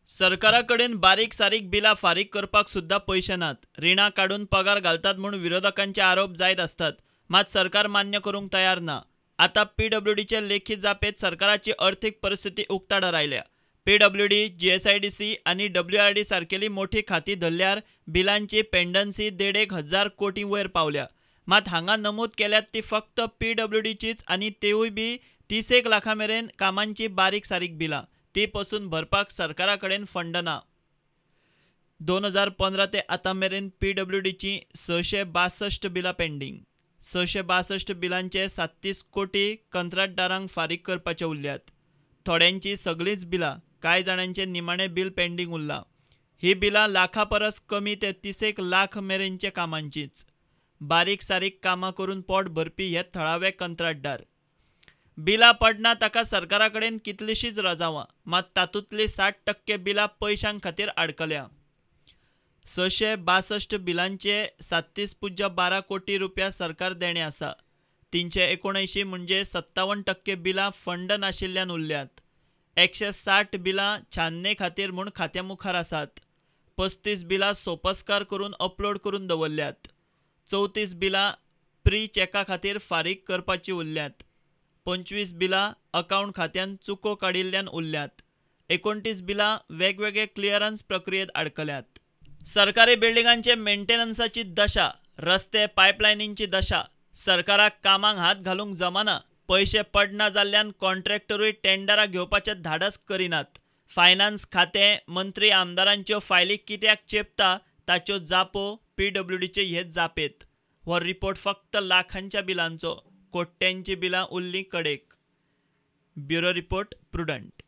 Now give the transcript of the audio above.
सरकाराकडेन बारीक सारीक बिलां फारीक करपाक सुद्धा पैसे नात. रिणां काढून पगार घालतात म्हणून विरोधकांचे आरोप जायत असतात. मात सरकार मान्य करूंक तयार ना. आता पीडब्ल्यूडीचे लेखी जापेत सरकाराची आर्थीक परिस्थिती उक्ताडार आयल्या. पीडब्ल्यूडी, जीएसआयडीसी आणि डब्ल्यूआरडी सारकेली मोठी खाती धरल्यार बिलांची पेंडन्सी 1,500 कोटी वयर पावल्या. मात हांगा नमूद केल्यात ती फक्त पीडब्ल्यूडीचीच आणि तेवूय बी 30 लाखां मेरेन कामांची बारीक सारीक बिलां. ती पसून भरपाक सरकारा कडेन फंड ना. 2015 ते आतां मेरेन पीडब्ल्यूडीची 662 बिलां पेंडींग. 662 बिलांचे 37 कोटी कंत्राटदारांक फारीक करपाचे उरल्यात. थोड्यांची सगळींच बिलां, कांय जाणांचे निमाणें बिल पेंडींग उरलां. ही बिलां लाखा परस कमी ते 30 लाख मेरेनचे कामांचीच. बारीक सारीक कामां करून पोट भरपी हे थळावे कंत्राटदार. बिलां पडना ताका सरकारा कडेन कितलींशींच रजावां, मात तातूंतली 60% बिलां पयशां खातीर आडकल्या. 662 बिलांचे 37.12 कोटी रुपया सरकार देणे आसा. 379 म्हणजे 57% बिलां फंड नाशिल्ल्यान उरल्यात. 160 बिलां छानने खातीर म्हूण खात्या मुखार आसात. 35 बिलां सोपस्कार करून अपलोड करून दवरल्यात. 34 बिलां प्री चॅका खातीर फारीक करपाची उरल्यात. 25 बिलां अकावंट खात्यान चुको काडिल्ल्यान उरल्यात. 29 बिलां वेगवेगळे क्लिअरन्स प्रक्रियेत आडकल्यात. सरकारी बिल्डिंगांचे मेंटेनन्साची दशा, रस्ते पायपलायनींची दशा. सरकाराक कामांक हात घालूंक जमना. पैसे पडना जाल्ल्यान कॉन्ट्रॅक्टरूय टेंडरां घेवपाचें धाडस करिनात. फायनान्स खातें मंत्री आमदारांच्यो फायली कित्याक चेपता ताच्यो जापो पीडब्ल्यूडीचे हे जापेत. हो रिपोर्ट फक्त लाखांच्या बिलांचो. कोट्यांची बिलां उरलीं कडेक. Bureau report, prudent.